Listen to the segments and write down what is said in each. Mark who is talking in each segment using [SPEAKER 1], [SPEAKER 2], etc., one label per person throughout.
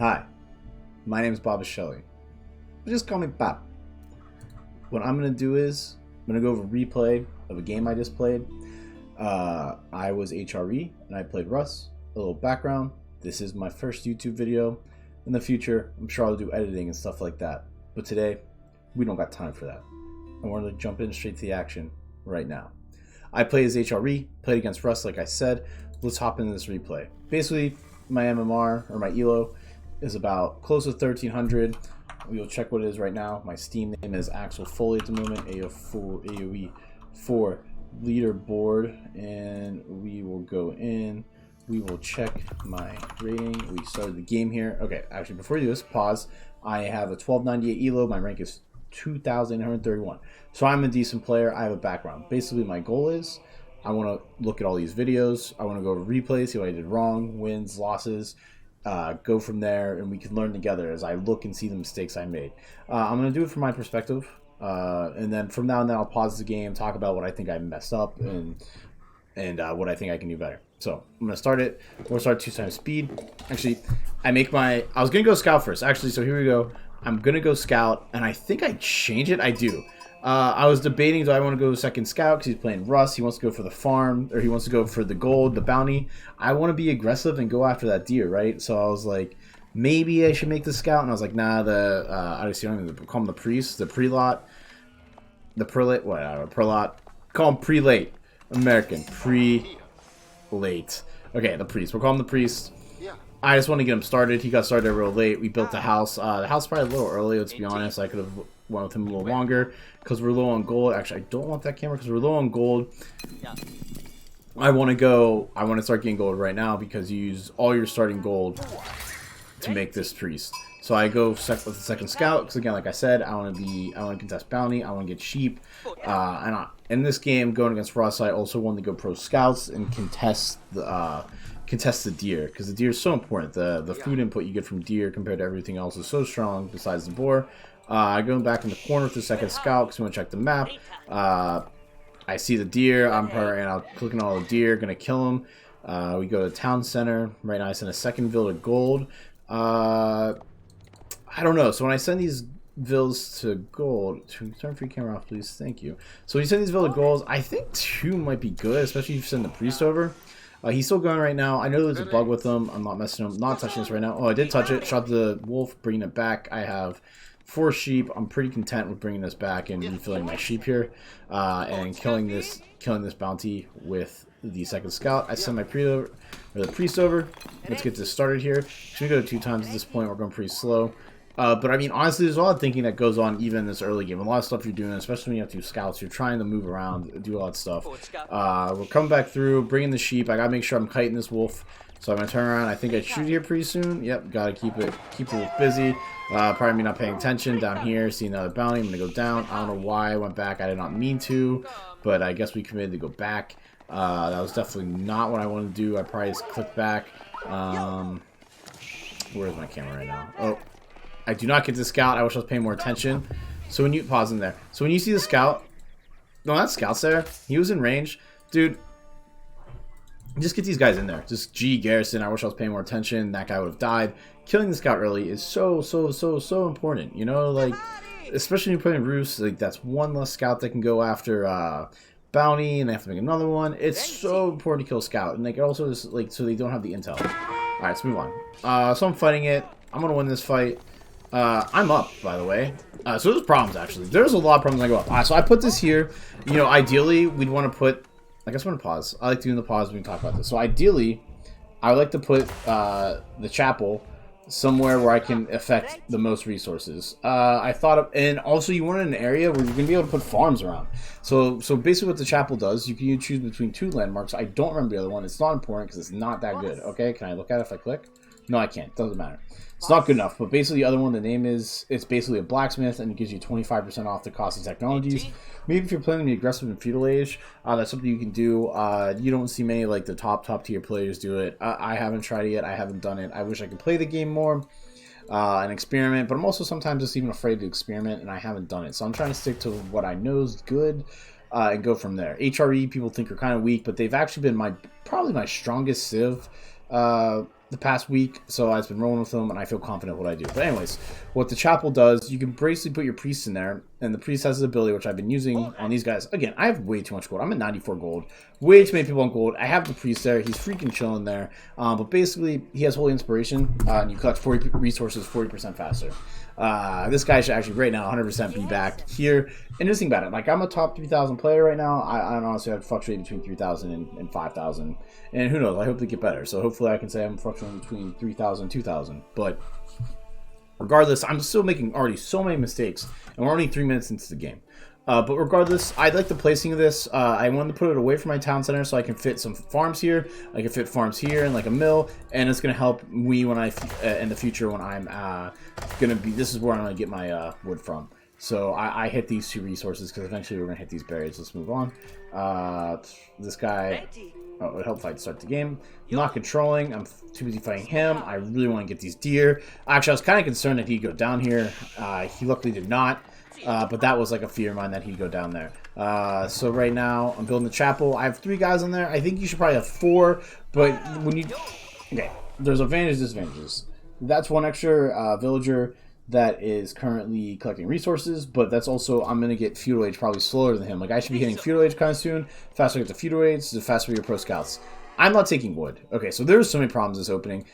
[SPEAKER 1] Hi, my name is Bob Shelley. Just call me Bob. What I'm going to do is, I'm going to go over a replay of a game I just played. I was HRE and I played RUS. A little background, this is my first YouTube video. In the future, I'm sure I'll do editing and stuff like that. But today, we don't got time for that. I wanted to jump in straight to the action right now. I played as HRE, played against RUS like I said. Let's hop into this replay. Basically, my MMR, or my ELO, is about close to 1300. We'll check what it is right now. My Steam name is Axel Foley at the moment, AOE 4 leaderboard, and we will go in. We will check my rating. We started the game here. Okay, actually, before we do this, pause. I have a 1298 ELO. My rank is 2,131. So I'm a decent player. I have a background. Basically, my goal is I want to look at all these videos. I want to go over replays, see what I did wrong, wins, losses. Go from there, and we can learn together as I look and see the mistakes I made. I'm going to do it from my perspective, and then from now on, I'll pause the game, talk about what I think I messed up, and what I think I can do better. So I'm going to start it. We're going to start 2 times speed. Actually, I was going to go scout first, actually, so here we go. I'm going to go scout, and I think I changed it. I do. I was debating, do I want to go second scout because he's playing RUS. He wants to go for the farm, or he wants to go for the gold, the bounty. I want to be aggressive and go after that deer, right? So I was like, maybe I should make the scout. And I was like, nah, I don't even call him the priest, the prelate, prelate. Call him prelate. American. Prelate. Okay, the priest. We'll call him the priest. I just want to get him started. He got started real late. We built the house. The house probably a little early, let's be honest. I could have went with him a little longer because we're low on gold. Actually, I don't want that camera because we're low on gold. I want to start getting gold right now because you use all your starting gold to make this priest. So I go with the second scout because, again, like I said, I want to contest bounty. I want to get sheep. In this game, going against RUS, I also want to go pro scouts and contest the deer, because the deer is so important. The food input you get from deer compared to everything else is so strong besides the boar. I go back in the corner with the second scout because we want to check the map. I see the deer. I'm clicking all the deer, gonna kill them. We go to the town center. Right now I send a second vill to gold. I don't know. So when I send these vills to gold, turn free camera off, please. Thank you. So when you send these vills to gold, I think 2 might be good, especially if you send the priest over. He's still going right now. I know there's a bug with him. I'm not messing him. Not touching this right now. Oh, I did touch it. Shot the wolf, bringing it back. I have 4 sheep. I'm pretty content with bringing this back and refilling my sheep here, and killing this bounty with the second scout. I send my the priest over. Let's get this started here. Should we go 2 times at this point? We're going pretty slow. But I mean, honestly, there's a lot of thinking that goes on even in this early game. A lot of stuff you're doing, especially when you have 2 scouts. You're trying to move around, do a lot of stuff. We're coming back through, bringing the sheep. I gotta make sure I'm kiting this wolf. So I'm gonna turn around. I think I shoot here pretty soon. Yep, gotta keep the wolf busy. Probably me not paying attention down here. See another bounty. I'm gonna go down. I don't know why I went back. I did not mean to, but I guess we committed to go back. That was definitely not what I wanted to do. I probably just clicked back. Where's my camera right now? Oh. I do not get the scout. I wish I was paying more attention. So when you pause in there. So when you see the scout, no, that scout's there. He was in range, dude. Just get these guys in there. Just G Garrison. I wish I was paying more attention. That guy would have died. Killing the scout early is so important. You know, like especially when you're playing RUS, like that's 1 less scout that can go after bounty, and they have to make another one. It's so important to kill scout, and like also just like so they don't have the intel. All right, let's move on. So I'm fighting it. I'm gonna win this fight. I'm up, by the way. So there's problems, actually. There's a lot of problems when I go up. So I put this here. You know, ideally, we'd want to put... I guess I'm going to pause. I like doing the pause when we talk about this. So ideally, I would like to put the chapel somewhere where I can affect the most resources. I thought of... And also, you want it in an area where you're going to be able to put farms around. So basically what the chapel does, you can choose between 2 landmarks. I don't remember the other one. It's not important because it's not that good. Okay, can I look at it if I click? No, I can't. Doesn't matter. It's not good enough, but basically the other one, the name is, it's basically a blacksmith, and it gives you 25% off the cost of technologies. Maybe if you're playing the aggressive in feudal age, that's something you can do. You don't see many, like, the top tier players do it. I haven't tried it yet. I haven't done it. I wish I could play the game more and experiment, but I'm also sometimes just even afraid to experiment, and I haven't done it. So I'm trying to stick to what I know is good and go from there. HRE, people think are kind of weak, but they've actually been probably my strongest civ the past week, so I've been rolling with them, and I feel confident what I do. But anyways, what the chapel does, you can basically put your priest in there, and the priest has his ability, which I've been using on these guys. Again, I have way too much gold. I'm at 94 gold. Way too many people on gold. I have the priest there. He's freaking chilling there. But basically, he has Holy Inspiration, and you collect 40 resources 40% faster. This guy should actually right now 100% be back here. And just think about it, like I'm a top 3,000 player right now. I honestly have fluctuated between 3,000 and 5,000, and who knows? I hope they get better. So hopefully I can say I'm fluctuating between 3,000 and 2,000. But regardless, I'm still making already so many mistakes, and we're only 3 minutes into the game. But regardless, I like the placing of this. I wanted to put it away from my town center so I can fit some farms here. I can fit farms here and like a mill, and it's gonna help me when I in the future when I'm gonna be. This is where I'm gonna get my wood from. So I hit these 2 resources because eventually we're gonna hit these berries. Let's move on. This guy. Oh, it helped if I start the game. I'm not controlling. I'm too busy fighting him. I really want to get these deer. Actually, I was kind of concerned that he'd go down here. He luckily did not. But that was like a fear of mine that he'd go down there. So right now, I'm building the chapel. I have 3 guys in there. I think you should probably have 4. But when you... Okay, there's advantages, disadvantages. That's one extra villager that is currently collecting resources. But that's also, I'm going to get feudal age probably slower than him. Like, I should be hitting feudal age kind of soon. The faster I get to feudal age, the faster we get pro scouts. I'm not taking wood. Okay, so there's so many problems this opening.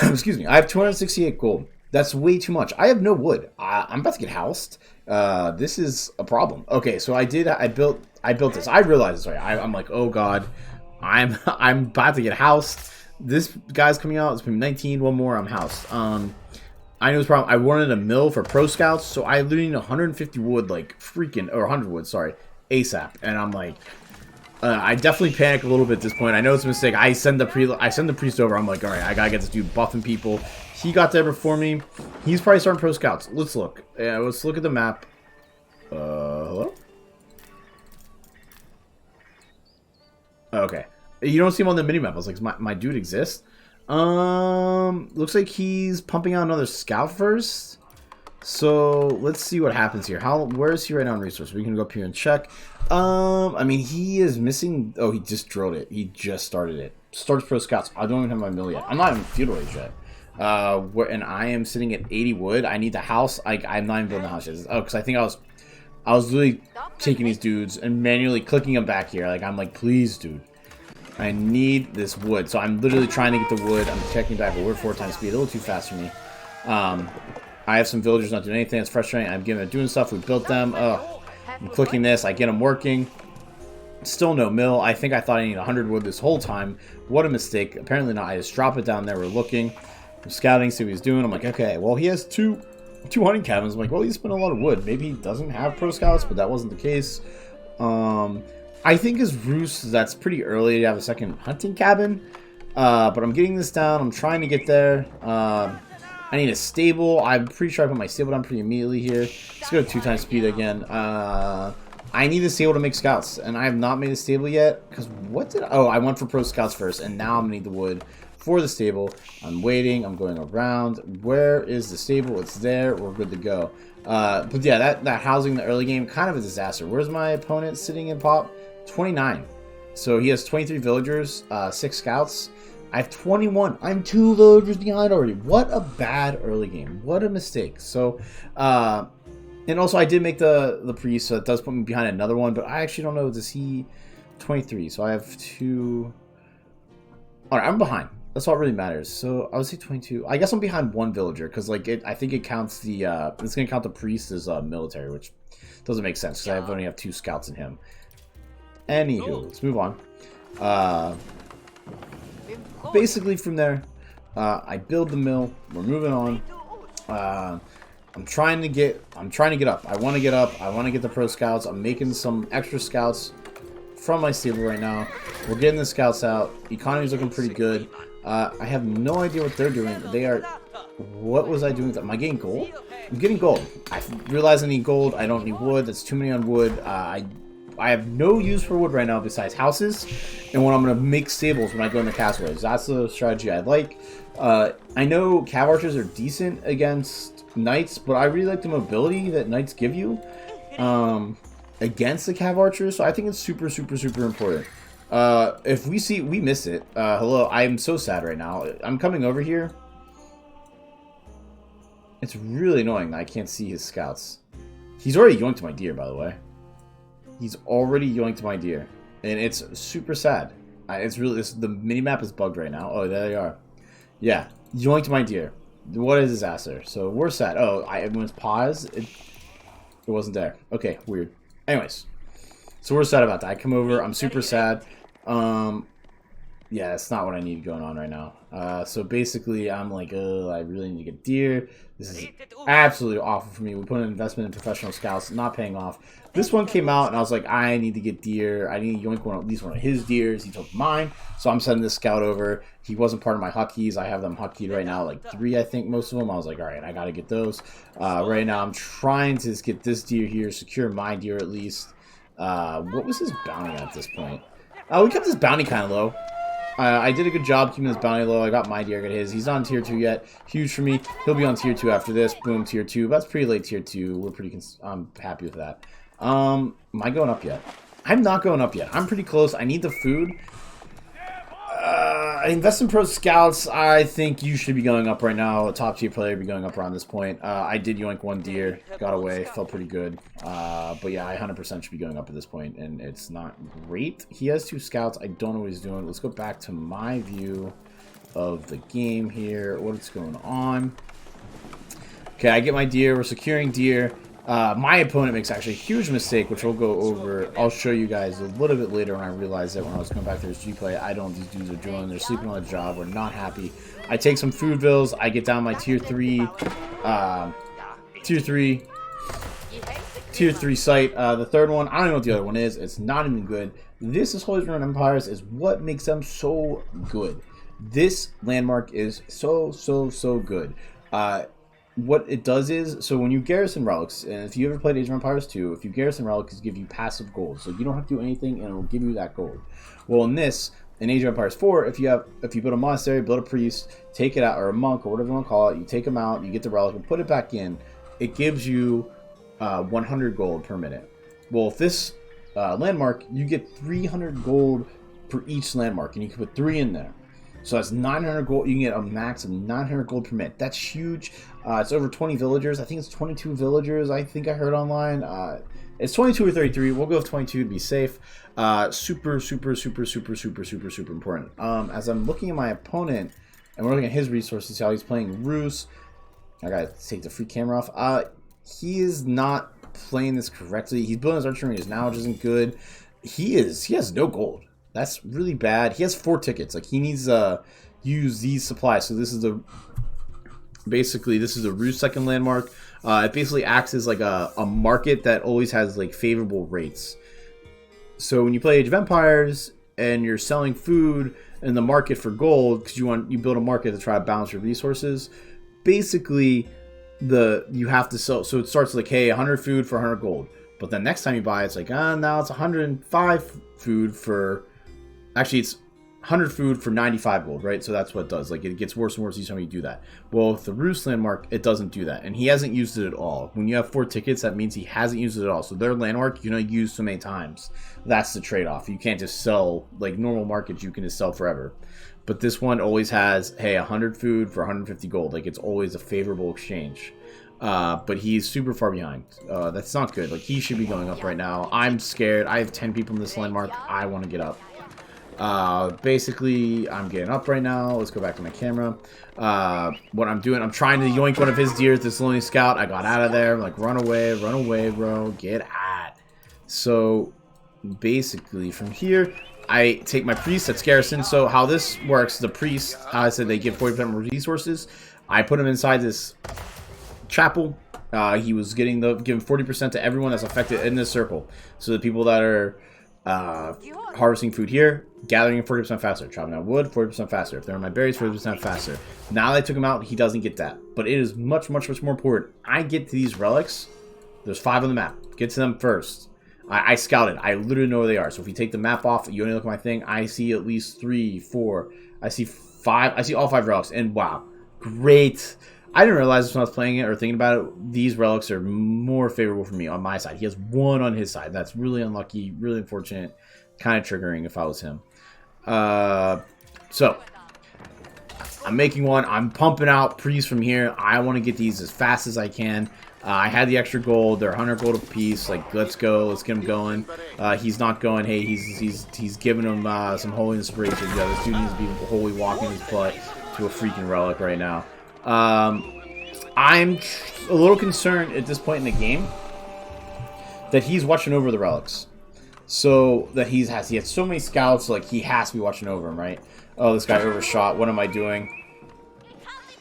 [SPEAKER 1] Excuse me. I have 268 gold. That's way too much. I have no wood. I'm about to get housed. This is a problem. Okay, so I built this. I realized this. Right. I'm like, oh god, I'm about to get housed. This guy's coming out. It's been 19. One more. I'm housed. I know this problem. I wanted a mill for pro scouts, so I literally need 150 wood, like freaking, or 100 wood. Sorry, ASAP. And I'm like, I definitely panic a little bit at this point. I know it's a mistake. I send the priest over. I'm like, all right, I gotta get this dude buffing people. He got there before me. He's probably starting pro scouts. Let's look. Yeah, let's look at the map. Hello? Okay. You don't see him on the minimap. I was like, my dude exists? Looks like he's pumping out another scout first. So let's see what happens here. Where is he right now in resource? We can go up here and check. I mean, he is missing. Oh, he just drilled it. He just started it. Starts pro scouts. I don't even have my mill yet. I'm not even feudal age yet. And I am sitting at 80 wood. I need the house. I'm not even building the house yet. Oh, because I think I was really taking these dudes and manually clicking them back here. Like, I'm like, please, dude. I need this wood. So I'm literally trying to get the wood. I'm checking back, but we're 4 times speed. A little too fast for me. I have some villagers not doing anything. It's frustrating. I'm giving them doing stuff. We built them. Oh, I'm clicking this. I get them working. Still no mill. I think I thought I needed 100 wood this whole time. What a mistake. Apparently not. I just drop it down there. We're looking. I'm scouting, see what he's doing. I'm like, okay, well, he has two hunting cabins. I'm like, well, he's spent a lot of wood. Maybe he doesn't have pro scouts, but that wasn't the case. I think his RUS, that's pretty early to have a second hunting cabin. But I'm getting this down. I'm trying to get there. I need a stable. I'm pretty sure I put my stable down pretty immediately here. Let's go to 2 times speed again. I need a stable to make scouts, and I have not made a stable yet. Because I went for pro scouts first, and now I'm going to need the wood for the stable. I'm waiting. I'm going around. Where is the stable? It's there. We're good to go. But yeah, that housing in the early game, kind of a disaster. Where's my opponent sitting in pop? 29. So he has 23 villagers, 6 scouts. I have 21. I'm 2 villagers behind already. What a bad early game. What a mistake. So, and also I did make the priest, so it does put me behind another one, but I actually don't know. Does he 23? So I have 2. All right, I'm behind. That's all really matters. So I would say 22. I guess I'm behind 1 villager because like I think it counts the it's gonna count the priest as military, which doesn't make sense because I only have 2 scouts in him. Anywho, let's move on. Basically from there, I build the mill. We're moving on. I'm trying to get up. I want to get up. I want to get the pro scouts. I'm making some extra scouts from my stable right now. We're getting the scouts out. Economy's looking pretty good. I have no idea what they're doing. What was I doing with them? Am I getting gold? I'm getting gold. I realize I need gold. I don't need wood. That's too many on wood. I have no use for wood right now besides houses, and when I'm going to make stables when I go in the castleways. That's the strategy I like. I know cav archers are decent against knights, but I really like the mobility that knights give you against the cav archers, so I think it's super, super, super important. If we miss it. Hello, I'm so sad right now. I'm coming over here. It's really annoying that I can't see his scouts. He's already yoinked my deer, by the way. He's already yoinked my deer. And it's super sad. It's really, the minimap is bugged right now. Oh, there they are. Yeah, yoinked my deer. What a disaster. So we're sad. Oh, everyone's paused. It wasn't there. Okay, weird. Anyways, so we're sad about that. I come over. I'm super sad. Yeah, it's not what I need going on right now. So basically, I'm like, oh, I really need to get deer. This is absolutely awful for me. We put an investment in professional scouts, not paying off. This one came out, and I was like, I need to get deer. I need to yoink at least one of his deers. He took mine, so I'm sending this scout over. He wasn't part of my hotkeys. I have them hotkeyed right now, like 3, I think, most of them. I was like, all right, I got to get those. Right now, I'm trying to get this deer here, secure my deer at least. What was his bounty at this point? We kept his bounty kind of low. I did a good job keeping his bounty low. I got my deer, I got his. He's not on tier 2 yet. Huge for me. He'll be on tier 2 after this. Boom, tier 2. That's pretty late tier 2. We're pretty. I'm happy with that. Am I going up yet? I'm not going up yet. I'm pretty close. I need the food. Invest in pro scouts. I think you should be going up right now. A top tier player be going up around this point. I did yoink one deer, got away, felt pretty good. But yeah, I 100% should be going up at this point, and it's not great. He has 2 scouts. I don't know what he's doing. Let's go back to my view of the game here. What's going on? Okay, I get my deer. We're securing deer. My opponent makes actually a huge mistake, which we'll go over. I'll show you guys a little bit later when I realized that when I was coming back to this replay. These dudes are drilling. They're sleeping on the job. We're not happy. I take some food bills. I get down my tier 3 site. The third one, I don't know what the other one is. It's not even good. This is Holy Roman Empires is what makes them so good. This landmark is so good. What it does is, so when you garrison relics, and if you ever played Age of Empires 2, if you garrison relics, give you passive gold. So you don't have to do anything, and it will give you that gold. Well, in Age of Empires 4, if you build a monastery, build a priest, take it out, or a monk, or whatever you want to call it, you take them out, you get the relic, and put it back in, it gives you 100 gold per minute. Well, if this landmark, you get 300 gold for each landmark, and you can put 3 in there. So that's 900 gold. You can get a max of 900 gold per minute. That's huge. It's over 20 villagers. I think it's 22 villagers. I think I heard online. It's 22 or 33. We'll go with 22 to be safe. Super important. As I'm looking at my opponent, and we're looking at his resources, how he's playing RUS. I gotta take the free camera off. He is not playing this correctly. He's building his archery ranges now, which isn't good. He has no gold. That's really bad. He has 4 tickets. Like, he needs to use these supplies. So this is basically this is the RUS second landmark. It basically acts as like a market that always has like favorable rates. So when you play Age of Empires and you're selling food in the market for gold, because you build a market to try to balance your resources, basically you have to sell. So it starts like, hey, 100 food for 100 gold. But then next time you buy, it's like, now it's 105 food for. Actually, it's 100 food for 95 gold, right? So that's what it does. Like, it gets worse and worse each time you do that. Well, with the RUS landmark, it doesn't do that. And he hasn't used it at all. When you have 4 tickets, that means he hasn't used it at all. So their landmark, you don't use so many times. That's the trade-off. You can't just sell, like normal markets, you can just sell forever. But this one always has, hey, 100 food for 150 gold. Like, it's always a favorable exchange. But he's super far behind. That's not good. Like, he should be going up right now. I'm scared. I have 10 people in this landmark. I want to get up. Basically, I'm getting up right now. Let's go back to my camera. What I'm doing, I'm trying to yoink one of his deer. This lonely scout. I got out of there. I'm like, run away, bro. Get at. So, basically, from here, I take my priest that's garrison. So, how this works, the priest, I said they give 40% more resources. I put him inside this chapel. He was giving 40% to everyone that's affected in this circle. So, the people that are harvesting food here, gathering 40% faster, chopping out wood 40% faster, if they're in my berries 40% faster. Now that I took him out, he doesn't get that, but it is much more important. I get to these relics. There's 5 on the map. Get to them first. I scouted. I literally know where they are. So if you take the map off, you only look at my thing, I see at least 3, 4, I see 5, I see all 5 relics, and wow, great. I didn't realize this when I was playing it or thinking about it. These relics are more favorable for me on my side. He has 1 on his side. That's really unlucky, really unfortunate. kind of triggering if I was him. So I'm making one. I'm pumping out pre's from here. I want to get these as fast as I can. I had the extra gold. They're 100 gold a piece. Like, let's go. Let's get him going. He's not going. Hey, he's giving him some holy inspiration. Yeah, this dude needs to be holy walking his butt to a freaking relic right now. I'm a little concerned at this point in the game that he's watching over the relics. So that he has so many scouts, like he has to be watching over him, right? Oh, this guy overshot. What am I doing?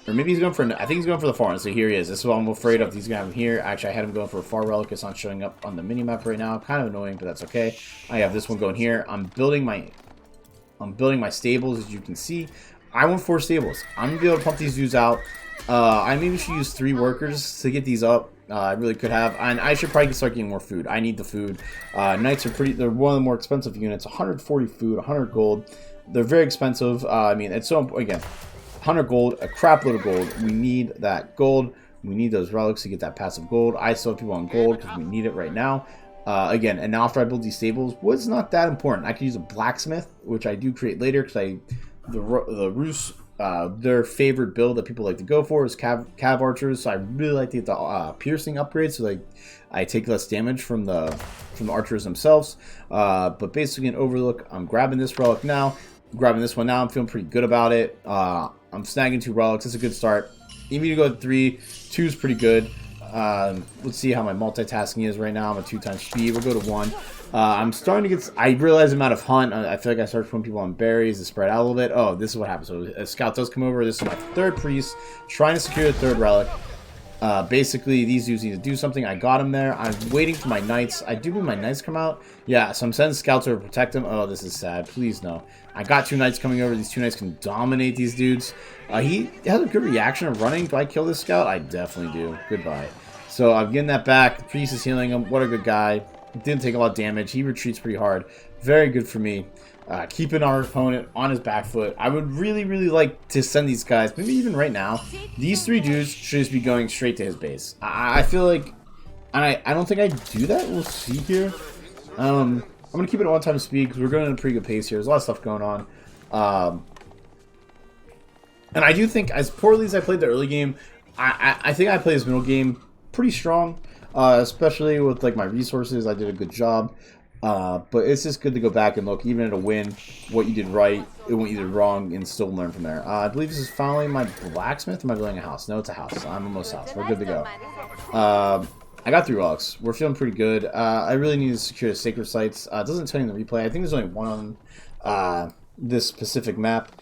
[SPEAKER 1] Or maybe he's going for, I think he's going for the far one. So here he is. This is what I'm afraid of. He's going to have him here. Actually, I had him going for a far relic. It's not showing up on the mini-map right now. Kind of annoying, but that's okay. I have this one going here. I'm building my stables, as you can see. I want 4 stables. I'm going to be able to pump these dudes out. I maybe should use 3 workers to get these up. I really could have. And I should probably start getting more food. I need the food. Knights are they're one of the more expensive units. 140 food, 100 gold. They're very expensive. I mean, it's so, again, 100 gold, a crap load of gold. We need that gold. We need those relics to get that passive gold. I still have people on gold because we need it right now. Again, and now after I build these stables, was not that important. I could use a blacksmith, which I do create later because the RUS, their favorite build that people like to go for is cav archers. So I really like to get the piercing upgrade, so like I take less damage from the archers themselves. But basically, an overlook. I'm grabbing this relic now. I'm grabbing this one now. I'm feeling pretty good about it. I'm snagging 2 relics. It's a good start. You need to go to 3. 2 is pretty good. Let's see how my multitasking is right now. I'm at 2 times speed. We'll go to 1. I'm starting to get... I realize I'm out of hunt. I feel like I started putting people on berries to spread out a little bit. Oh, this is what happens. So a scout does come over. This is my 3rd priest. Trying to secure the 3rd relic. Basically, these dudes need to do something. I got him there. I'm waiting for my knights. I do need my knights come out. Yeah, so I'm sending scouts over to protect them. Oh, this is sad. Please, no. I got 2 knights coming over. These 2 knights can dominate these dudes. He has a good reaction of running. Do I kill this scout? I definitely do. Goodbye. So I'm getting that back. The priest is healing him. What a good guy. Didn't take a lot of damage. He retreats pretty hard. Very good for me. Keeping our opponent on his back foot. I would really, really like to send these guys, maybe even right now, these 3 dudes should just be going straight to his base. I feel like, and I don't think I do that. We'll see here. I'm going to keep it at 1 time speed because we're going at a pretty good pace here. There's a lot of stuff going on. And I do think, as poorly as I played the early game, I think I played this middle game pretty strong. Especially with like my resources. I did a good job. But it's just good to go back and look, even at a win, what you did right, and what you did wrong, and still learn from there. I believe this is finally my blacksmith. Am I building a house? No, it's a house. I'm almost house. We're good to go. I got 3 relics. We're feeling pretty good. I really need to secure the sacred sites. It doesn't tell you in the replay. I think there's only 1 on this specific map.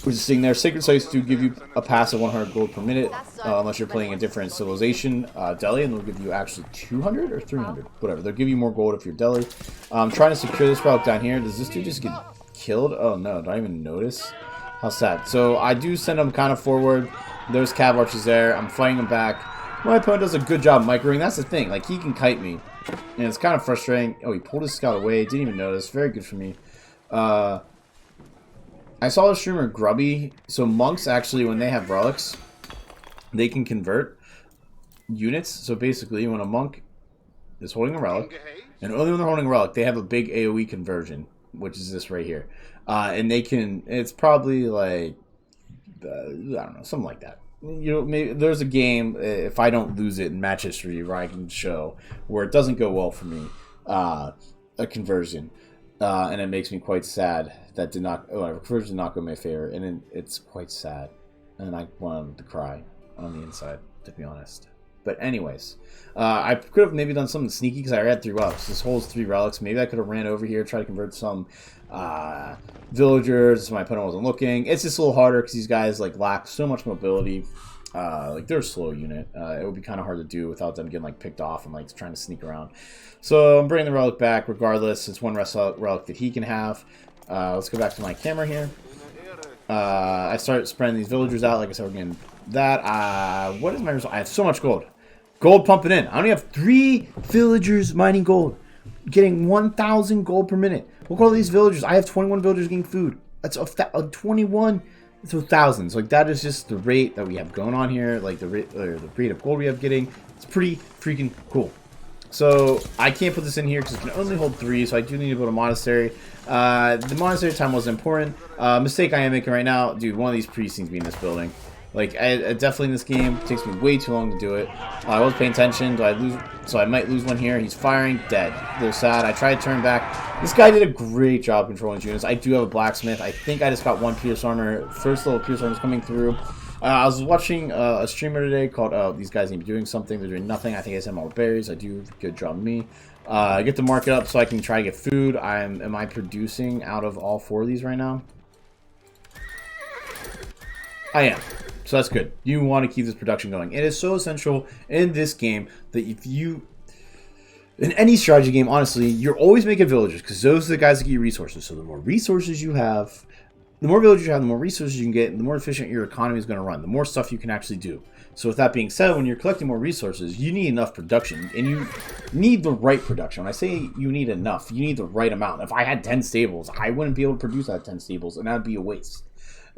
[SPEAKER 1] We're just sitting there. Sacred sites do give you a pass of 100 gold per minute, unless you're playing a different civilization, Delhi, and they'll give you actually 200 or 300, whatever. They'll give you more gold if you're Delhi. I'm trying to secure this relic down here. Does this dude just get killed? Oh no, don't even notice. How sad. So I do send him kind of forward. There's cav archers there. I'm fighting him back. My opponent does a good job microing. That's the thing. Like, he can kite me, and it's kind of frustrating. Oh, he pulled his scout away. Didn't even notice. Very good for me. I saw a streamer Grubby. So monks actually, when they have relics, they can convert units. So basically, when a monk is holding a relic, and only when they're holding a relic, they have a big AoE conversion, which is this right here. And they can, it's probably like, I don't know, something like that. You know, maybe there's a game, if I don't lose it in match history, where I can show where it doesn't go well for me, a conversion. And it makes me quite sad that conversion did not go in my favor, and it's quite sad, and I wanted to cry on the inside, to be honest. But anyways, I could have maybe done something sneaky because I had 3 relics. This holds 3 relics. Maybe I could have ran over here, tried to convert some villagers. My opponent wasn't looking. It's just a little harder because these guys like lack so much mobility. Like, they're a slow unit. It would be kind of hard to do without them getting like picked off and like trying to sneak around. So I'm bringing the relic back regardless. It's 1 relic that he can have. Let's go back to my camera here. I start spreading these villagers out. Like I said, we're getting that. What is my result? I have so much gold. Gold pumping in. I only have 3 villagers mining gold. Getting 1,000 gold per minute. Look at all these villagers. I have 21 villagers getting food. That's a 21 to thousands. Like, that is just the rate that we have going on here. Like, the rate of gold we have getting. It's pretty freaking cool. So I can't put this in here because it can only hold 3, so I do need to build a monastery. The monastery time wasn't important. Mistake I am making right now, dude, one of these priests needs to be in this building. Like, I definitely in this game, it takes me way too long to do it. I was paying attention, do I lose? So I might lose one here. He's firing, dead. A little sad. I tried to turn back. This guy did a great job controlling his units. I do have a blacksmith. I think I just got 1 pierce armor. First level pierce armor is coming through. I was watching a streamer today called, these guys need to be doing something. They're doing nothing. I think I sent them all berries. I do. Good job, me. I get to mark it up so I can try to get food. Am I producing out of all 4 of these right now? I am. So that's good. You want to keep this production going. It is so essential in this game that if you... In any strategy game, honestly, you're always making villagers because those are the guys that give you resources. So the more resources you have, the more villagers you have, the more resources you can get, and the more efficient your economy is going to run, the more stuff you can actually do. So with that being said, when you're collecting more resources, you need enough production, and you need the right production. When I say you need enough, you need the right amount. If I had 10 stables, I wouldn't be able to produce that 10 stables, and that would be a waste.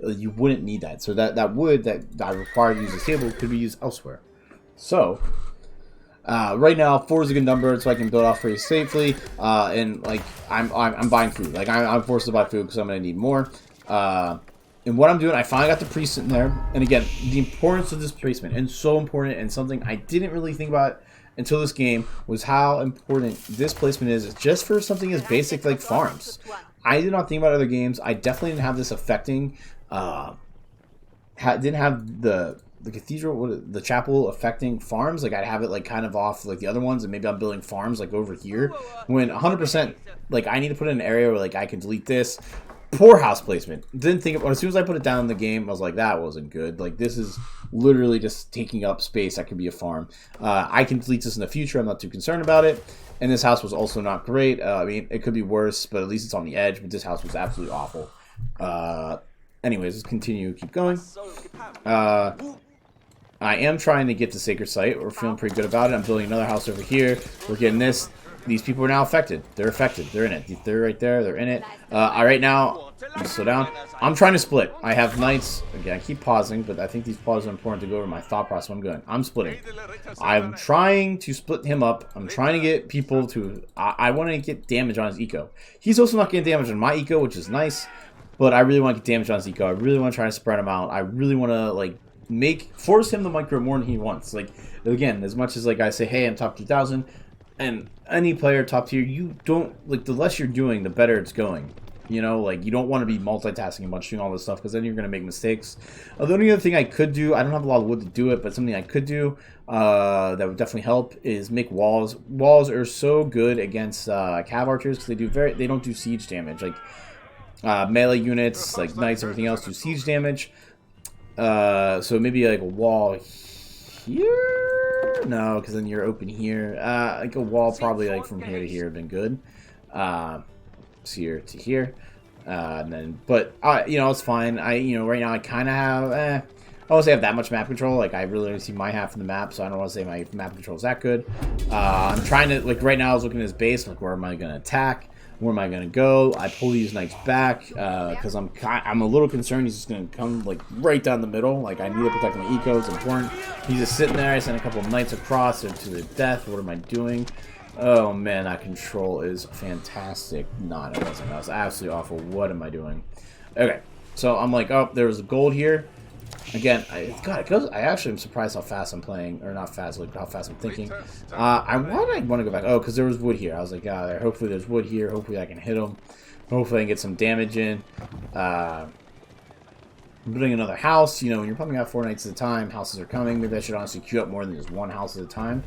[SPEAKER 1] You wouldn't need that. So that wood that I require to use a stable could be used elsewhere. So right now 4 is a good number, so I can build off pretty safely. And like I'm buying food. Like I'm forced to buy food because I'm gonna need more. And what I'm doing, I finally got the priest in there. And again, the importance of this placement, and so important, and something I didn't really think about until this game, was how important this placement is just for something as basic like farms. I did not think about other games. I definitely didn't have this affecting. Didn't have the cathedral, the chapel affecting farms. Like I'd have it like kind of off like the other ones, and maybe I'm building farms like over here. When 100%, like I need to put in an area where like I can delete this. Poor house placement. Didn't think about. As soon as I put it down in the game, I was like, that wasn't good. Like this is literally just taking up space. That could be a farm. I can delete this in the future. I'm not too concerned about it. And this house was also not great. I mean, it could be worse, but at least it's on the edge. But this house was absolutely awful. Anyways, let's continue. Keep going. I am trying to get the sacred site. We're feeling pretty good about it. I'm building another house over here. We're getting this. These people are now affected. They're affected. They're in it. They're right there. They're in it. Right now, slow down. I'm trying to split. I have knights. Again, I keep pausing, but I think these pauses are important to go over my thought process. I'm going. I'm splitting. I'm trying to split him up. I'm trying to get people to... I want to get damage on his eco. He's also not getting damage on my eco, which is nice. But I really want to get damage on his eco. I really want to try to spread him out. I really want to, like, force him to micro more than he wants. Like, again, as much as, like, I say, hey, I'm top 2,000... And any player top tier, you don't, like, the less you're doing, the better it's going. You know, like, you don't want to be multitasking a bunch, doing all this stuff, because then you're going to make mistakes. The only other thing I could do, I don't have a lot of wood to do it, but something I could do that would definitely help is make walls. Walls are so good against cav archers, because they don't do siege damage. Like, melee units, like knights, everything else do siege damage. So maybe, like, a wall here? No, because then you're open here. Like a wall probably like from here to here would have been good. Here to here. And then, but, you know, it's fine. Right now I kind of have, I don't want to say I have that much map control. Like, I really only see my half of the map, so I don't want to say my map control is that good. I'm trying to, like, right now I was looking at his base, like, where am I going to attack? Where am I going to go? I pull these knights back because I'm a little concerned he's just going to come like right down the middle. Like I need to protect my eco. It's important. He's just sitting there. I sent a couple of knights across to their death. What am I doing? Oh man, that control is fantastic. Nah, it wasn't. That was absolutely awful. What am I doing? Okay, so I'm like, oh, there was a gold here. Again, I actually am surprised how fast I'm playing, or not fast, like how fast I'm thinking. I want to go back. Oh, because there was wood here. I was like, hopefully there's wood here. Hopefully I can hit them. Hopefully I can get some damage in. I'm building another house. You know, when you're pumping out 4 nights at a time, houses are coming. Maybe I should honestly queue up more than just one house at a time.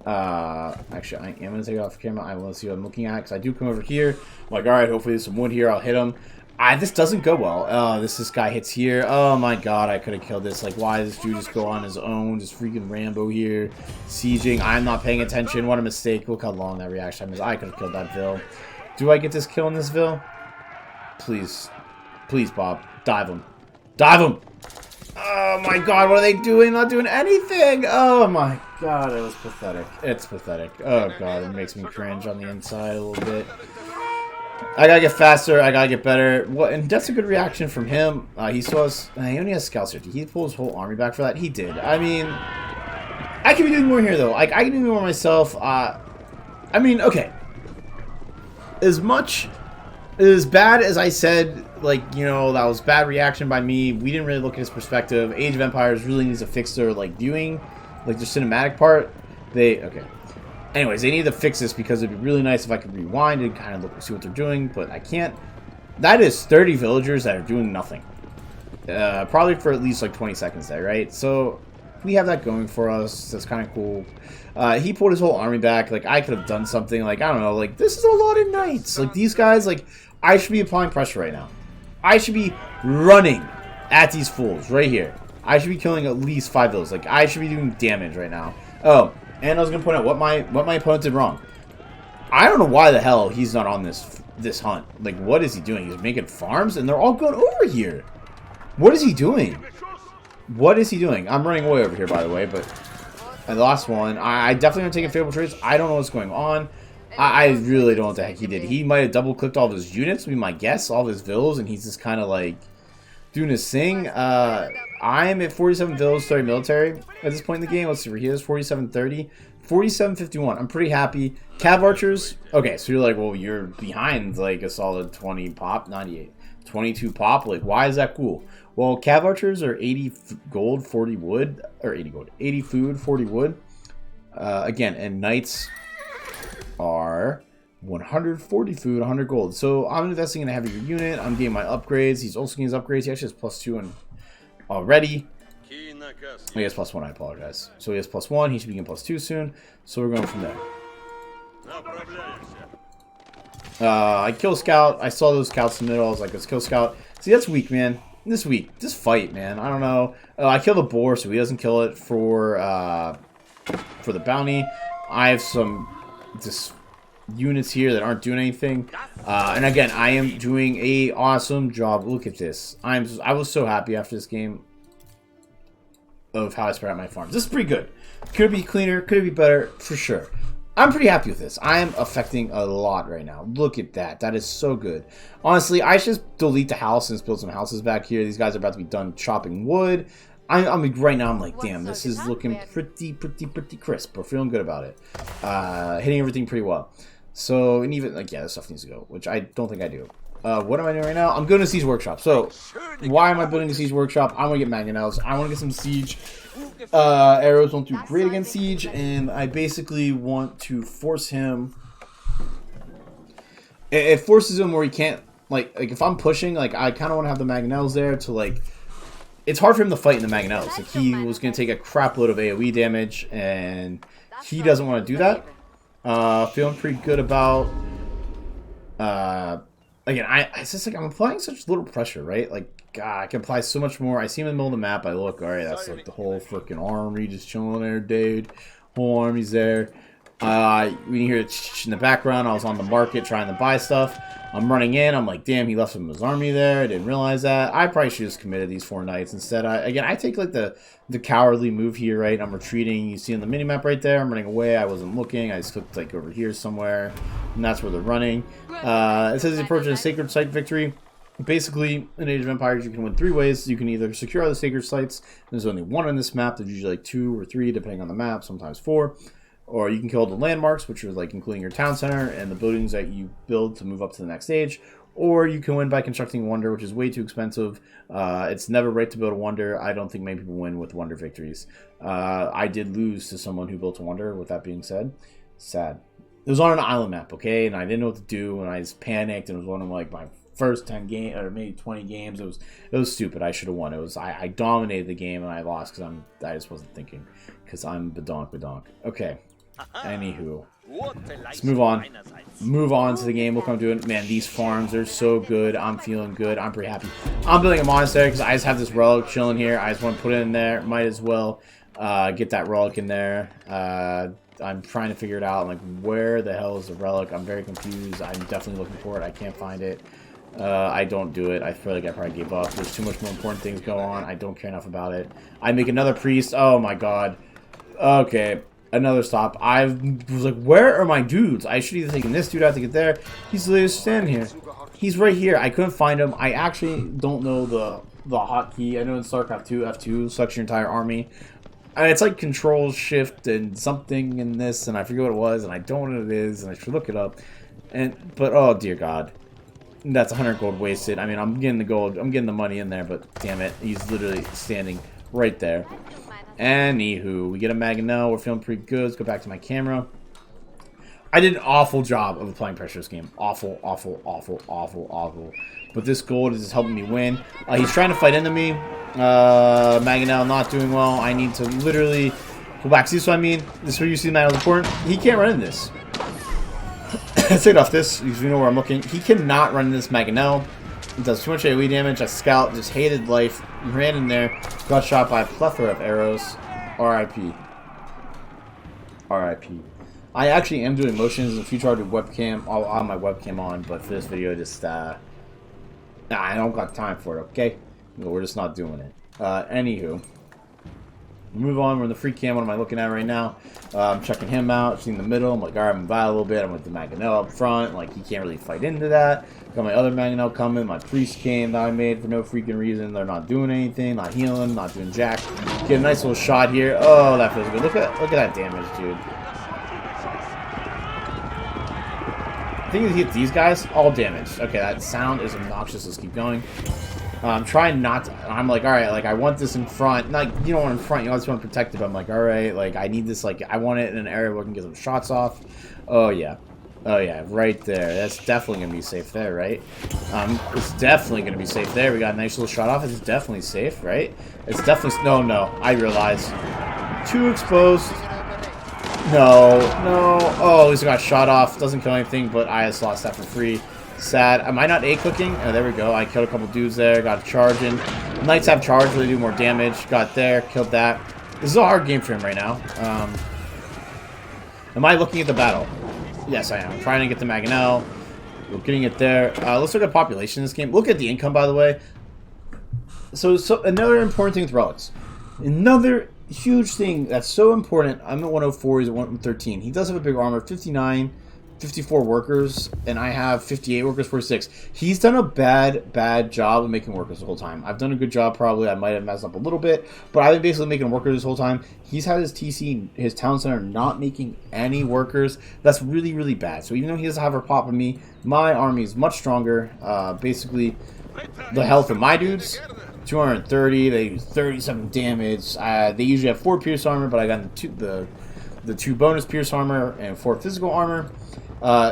[SPEAKER 1] Actually, I am going to take it off camera. I want to see what I'm looking at, because I do come over here. I'm like, alright, hopefully there's some wood here. I'll hit them. This doesn't go well. This guy hits here. Oh my god, I could have killed this. Like, why does this dude just go on his own? Just freaking Rambo here. Sieging. I'm not paying attention. What a mistake. Look how long that reaction time is. I could have killed that Vil. Do I get this kill in this Vil? Please. Please, Bob. Dive him. Dive him! Oh my god, what are they doing? Not doing anything! Oh my god, it was pathetic. It's pathetic. Oh god, it makes me cringe on the inside a little bit. I gotta get faster. I gotta get better. What? And that's a good reaction from him. He still has. He only has scouts here. Did he pull his whole army back for that? He did. I mean, I could be doing more here though. Like I can do more myself. I mean, okay. As bad as I said, like, you know, that was bad reaction by me. We didn't really look at his perspective. Age of Empires really needs to fix their, like, viewing, like, their cinematic part. Okay. Anyways, they need to fix this because it'd be really nice if I could rewind and kind of look see what they're doing, but I can't. That is 30 villagers that are doing nothing. Probably for at least, like, 20 seconds there, right? So, we have that going for us. That's kind of cool. He pulled his whole army back. Like, I could have done something. Like, I don't know. Like, this is a lot of knights. Like, these guys, like, I should be applying pressure right now. I should be running at these fools right here. I should be killing at least 5 of those. Like, I should be doing damage right now. Oh, and I was going to point out what my opponent did wrong. I don't know why the hell he's not on this hunt. Like, what is he doing? He's making farms, and they're all going over here. What is he doing? What is he doing? I'm running away over here, by the way, but the last one, I definitely am taking favorable trades. I don't know what's going on. I really don't know what the heck he did. He might have double-clicked all of his units, would be my guess, all of his vills, and he's just kind of, like, doing his thing. I'm at 47 vills, 30 military at this point in the game. Let's see where he is, 4730, 4751. I'm pretty happy. Cav archers, okay, so you're like, well, you're behind, like, a solid 20 pop, 98. 22 pop, like, why is that cool? Well, cav archers are 80 gold, 40 wood, or 80 gold, 80 food, 40 wood. Again, and knights are 140 food, 100 gold. So I'm investing in a heavier unit. I'm getting my upgrades. He's also getting his upgrades. He actually has +2 and already. He has +1, I apologize. So he has +1. He should be getting +2 soon. So we're going from there. I kill scout. I saw those scouts in the middle. I was like, let's kill scout. See, that's weak, man. This week, this fight, man. I don't know. I kill the boar, so he doesn't kill it for the bounty. I have some just units here that aren't doing anything. And again, I am doing a awesome job. Look at this. I was so happy after this game of how I spread out my farms. This is pretty good. Could it be cleaner? Could it be better? For sure. I'm pretty happy with this. I am affecting a lot right now. Look at that. That is so good. Honestly, I should just delete the house and build some houses back here. These guys are about to be done chopping wood. Right now, I'm like, damn, this is looking pretty crisp. We're feeling good about it. Hitting everything pretty well. So, and even, like, yeah, this stuff needs to go, which I don't think I do. What am I doing right now? I'm going to Siege Workshop. So, why am I building a Siege Workshop? I want to get mangonels. I want to get some Siege. Arrows don't do great against Siege, and I basically want to force him. It forces him where he can't, like if I'm pushing, like, I kind of want to have the mangonels there to, like, it's hard for him to fight in the mangonels. Like, he was going to take a crap load of AoE damage, and he doesn't want to do that. Feeling pretty good about, again, it's just like I'm applying such little pressure, right? Like, God, I can apply so much more. I see him in the middle of the map. I look, all right, that's like the whole freaking army just chilling there, dude. Whole army's there. We hear it in the background. I was on the market trying to buy stuff. I'm running in. I'm like, damn, he left some of his army there. I didn't realize that. I probably should have just committed these 4 knights instead. Again, I take like the cowardly move here, right? I'm retreating. You see on the minimap right there. I'm running away. I wasn't looking. I just clicked like over here somewhere, and that's where they're running. It says he's approaching a sacred site victory. Basically, in Age of Empires, you can win 3 ways. You can either secure all the sacred sites. There's only 1 on this map. There's usually like 2 or 3, depending on the map. Sometimes 4. Or you can kill the landmarks, which are like including your town center and the buildings that you build to move up to the next stage. Or you can win by constructing a wonder, which is way too expensive. It's never right to build a wonder. I don't think many people win with wonder victories. I did lose to someone who built a wonder, with that being said. Sad. It was on an island map, okay? And I didn't know what to do, and I just panicked, and it was one of like my first 10 games, or maybe 20 games. It was stupid. I should have won. I dominated the game, and I lost because I just wasn't thinking. Because I'm badonk. Okay. Anywho, let's move on. Move on to the game. Look what I'm doing. Man, these farms are so good. I'm feeling good. I'm pretty happy. I'm building a monastery because I just have this relic chilling here. I just want to put it in there. Might as well get that relic in there. I'm trying to figure it out. I'm like, where the hell is the relic? I'm very confused. I'm definitely looking for it. I can't find it. I don't do it. I feel like I probably gave up. There's too much more important things going on. I don't care enough about it. I make another priest. Oh my god. Okay. Another stop. I was like, where are my dudes? I should either taken this dude out to get there. He's literally standing here. He's right here. I couldn't find him. I actually don't know the hotkey. I know in StarCraft 2, F2 selects your entire army. It's like Control Shift and something in this, and I forget what it was, and I don't know what it is, and I should look it up. But oh dear God, that's 100 gold wasted. I mean, I'm getting the gold, I'm getting the money in there, but damn it, he's literally standing right there. Anywho, we get a Maganel. We're feeling pretty good. Let's go back to my camera. I did an awful job of applying pressure this game. Awful, awful, awful, awful, awful. But this gold is just helping me win. He's trying to fight into me. Maganel not doing well. I need to literally go back. See what I mean? This is where you see Maganel's important. He can't run in this. Let's take it off this because we know where I'm looking. He cannot run in this Maganel. It does too much AoE damage. A scout just hated life. Ran in there. Got shot by a plethora of arrows. RIP. RIP. I actually am doing motions. In the future I'll do webcam. I'll have my webcam on, but for this video just I don't got time for it, okay? No, we're just not doing it. Anywho. Move on, we're in the free cam. What am I looking at right now? I'm checking him out, seeing the middle. I'm like, alright, I'm invited a little bit. I'm with the Maganel up front. Like, he can't really fight into that. Got my other Maganel coming. My priest came that I made for no freaking reason. They're not doing anything, not healing, not doing jack. Get a nice little shot here. Oh, that feels good. Look at that damage, dude. I think he hit these guys, all damaged. Okay, that sound is obnoxious. Let's keep going. I'm trying not to. I'm like, alright, like, I want this in front. Like, you don't want in front, you always want to protect it. But I'm like, alright, like, I need this, like, I want it in an area where I can get some shots off. Oh, yeah. Oh, yeah, right there. That's definitely going to be safe there, right? It's definitely going to be safe there. We got a nice little shot off. It's definitely safe, right? It's definitely. No, I realize. Too exposed. No. Oh, he's got shot off. Doesn't kill anything, but I just lost that for free. Sad. Am I not A-cooking? Oh, there we go. I killed a couple dudes there. Got charging. Knights have charge, really do more damage. Got there. Killed that. This is a hard game for him right now. Am I looking at the battle? Yes, I am. I'm trying to get the Maganel. We're getting it there. Let's look at population in this game. Look at the income, by the way. So another important thing with relics. Another huge thing that's so important. I'm at 104. He's at 113. He does have a big armor. 59. 54 workers, and I have 58 workers, 46. He's done a bad job of making workers the whole time. I've done a good job, probably. I might have messed up a little bit, but I've been basically making workers this whole time. He's had his TC, his town center, not making any workers. That's really, really bad. So even though he doesn't have a pop of me, my army is much stronger. Basically, the health of my dudes, 230. They do 37 damage. They usually have 4 pierce armor, but I got the 2 bonus pierce armor and 4 physical armor.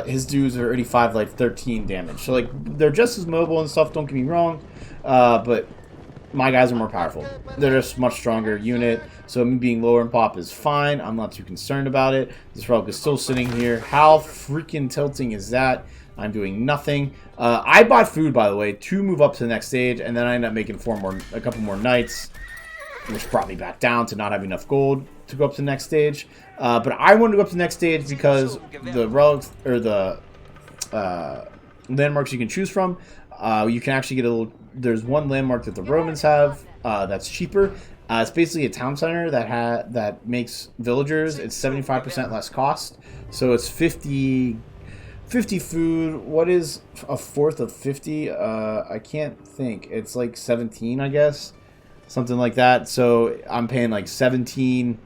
[SPEAKER 1] His dudes are 85 life, 13 damage. So, like, they're just as mobile and stuff, don't get me wrong. But my guys are more powerful. They're just much stronger unit. So, me being lower in pop is fine. I'm not too concerned about it. This relic is still sitting here. How freaking tilting is that? I'm doing nothing. I bought food, by the way, to move up to the next stage. And then I ended up making a couple more knights, which brought me back down to not having enough gold to go up to the next stage. But I wanted to go up to the next stage because the relics, or the landmarks you can choose from, you can actually get a little. There's one landmark that the Romans have that's cheaper. It's basically a town center that makes villagers. It's 75% less cost, so it's 50 food. What is a fourth of 50? I can't think. It's like 17, I guess, something like that. So I'm paying like 17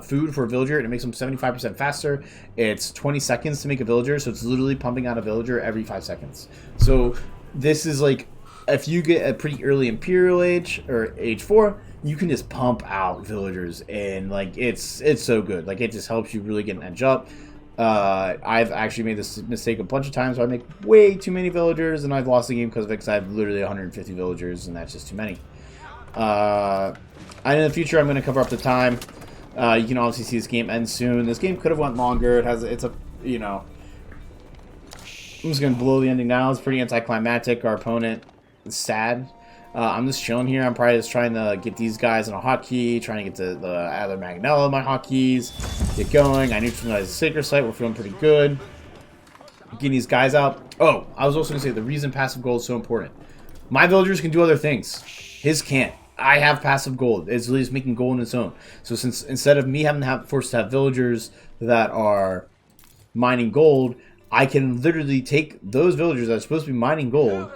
[SPEAKER 1] food for a villager, and it makes them 75% faster. It's 20 seconds to make a villager, so it's literally pumping out a villager every 5 seconds. So this is like, if you get a pretty early Imperial age, or age 4, you can just pump out villagers, and like it's so good. Like, it just helps you really get an edge up. I've actually made this mistake a bunch of times where I make way too many villagers, and I've lost the game because of it, because I have literally 150 villagers, and that's just too many. And in the future, I'm going to cover up the time. You can obviously see this game end soon. This game could have went longer. It's a, you know, I'm just going to blow the ending now. It's pretty anticlimactic. Our opponent is sad. I'm just chilling here. I'm probably just trying to get these guys in a hotkey, trying to get the other Maganella in my hotkeys, get going. I neutralized the Sacred Site. We're feeling pretty good. Getting these guys out. Oh, I was also going to say the reason passive gold is so important. My villagers can do other things. His can't. I have passive gold. It's at least making gold on its own. So since instead of me having to forced to have villagers that are mining gold, I can literally take those villagers that are supposed to be mining gold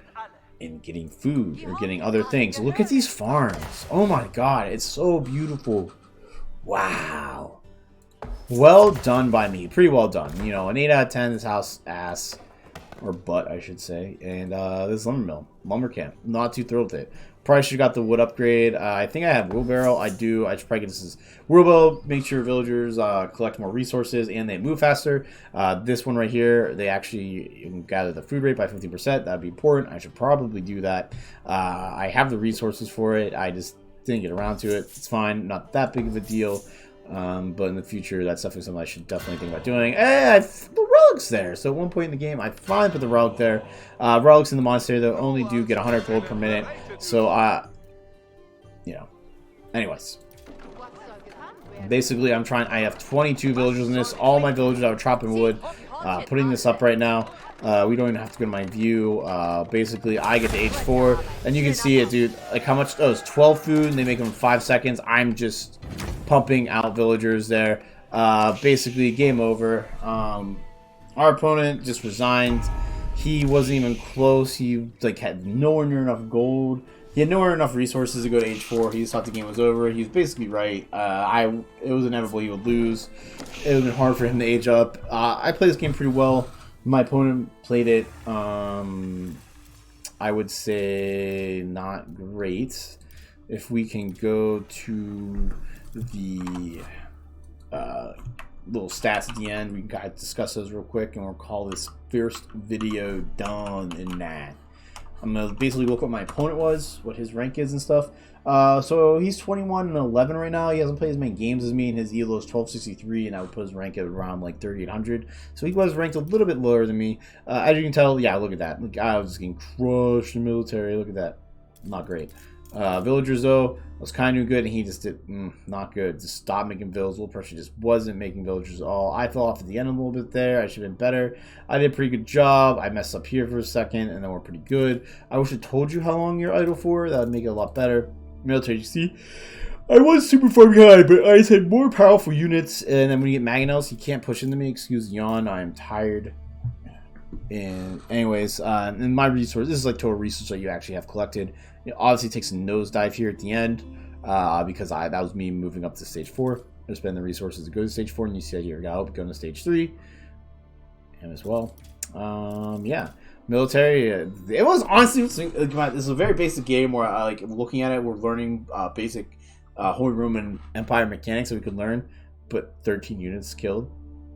[SPEAKER 1] and getting food or getting other things. Look at these farms. Oh my god, it's so beautiful. Wow. Well done by me. Pretty well done. You know, an 8 out of 10. This house ass. Or butt, I should say. And this lumber mill. Lumber camp. Not too thrilled with it. Probably should have got the wood upgrade. I think I have wheelbarrow. I do. I should probably get this as wheelbarrow. Make sure villagers collect more resources and they move faster. This one right here, they actually gather the food rate by 15%. That would be important. I should probably do that. I have the resources for it. I just didn't get around to it. It's fine. Not that big of a deal. But in the future, that's definitely something I should definitely think about doing. The relic's there. So at one point in the game, I finally put the relic there. Relics in the monastery, though, only do get 100 gold per minute. So, you know. Anyways. Basically, I have 22 villagers in this. All my villagers are chopping wood. Putting this up right now. We don't even have to go to my view. Basically, I get to age 4. And you can see it, dude. Like, how much? Oh, it's 12 food, and they make them in 5 seconds. I'm just pumping out villagers there. Basically, game over. Our opponent just resigned. He wasn't even close. He, like, had nowhere near enough gold. He had nowhere enough resources to go to age 4. He just thought the game was over. He was basically right. It was inevitable he would lose. It would have been hard for him to age up. I played this game pretty well. My opponent played it, I would say, not great. If we can go to the little stats at the end, we can kind of discuss those real quick, and we'll call this first video done in that. I'm going to basically look what my opponent was, what his rank is and stuff. So he's 21 and 11 right now. He hasn't played as many games as me, and his ELO is 1263, and I would put his rank at around like 3800. So he was ranked a little bit lower than me. As you can tell, yeah, look at that. Look, I was getting crushed in the military. Look at that. Not great. Villagers, though, was kind of good, and he just did not good. Just stopped making villagers. Little pressure just wasn't making villagers at all. I fell off at the end a little bit there. I should have been better. I did a pretty good job. I messed up here for a second, and then we're pretty good. I wish I told you how long you're idle for. That would make it a lot better. Military, you see, I was super far behind, but I just had more powerful units, and then when you get mangonels, you can't push into me. Excuse the yawn. I am tired. And anyways, and my resource, this is like total resource that you actually have collected. It obviously takes a nosedive here at the end, because that was me moving up to stage 4. I spend the resources to go to stage 4, and you see here, I hope going to stage 3, and as well, yeah. Military, it was honestly, this is a very basic game where I like looking at it. We're learning basic Holy Roman Empire mechanics that we could learn, but 13 units killed,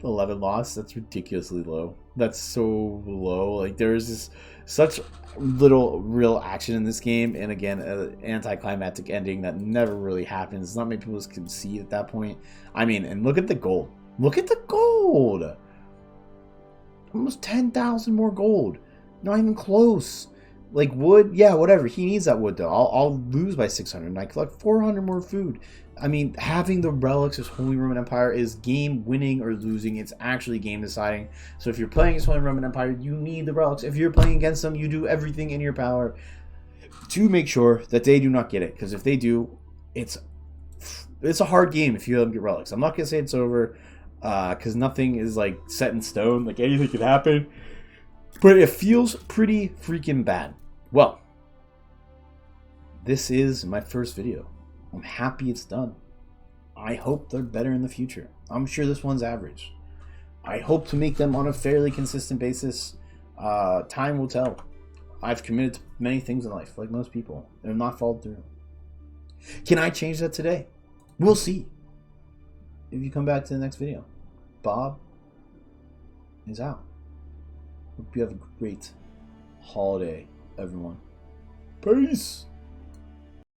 [SPEAKER 1] 11 lost. That's ridiculously low. That's so low. Like, there's just such little real action in this game, and again, an anticlimactic ending that never really happens. Not many people can see at that point. I mean, and look at the gold. Look at the gold. Almost 10,000 more gold. Not even close. Like, wood, yeah, whatever. He needs that wood, though. I'll lose by 600, and I collect 400 more food. I mean, having the relics as Holy Roman Empire is game winning or losing. It's actually game deciding. So if you're playing as Holy Roman Empire, you need the relics. If you're playing against them, you do everything in your power to make sure that they do not get it. Because if they do, it's a hard game if you don't get relics. I'm not going to say it's over, because nothing is, like, set in stone. Like, anything could happen. But it feels pretty freaking bad. Well, this is my first video. I'm happy it's done. I hope they're better in the future. I'm sure this one's average. I hope to make them on a fairly consistent basis. Time will tell. I've committed to many things in life, like most people, and have not followed through. Can I change that today? We'll see. If you come back to the next video. Bob is out. Hope you have a great holiday, everyone. Peace!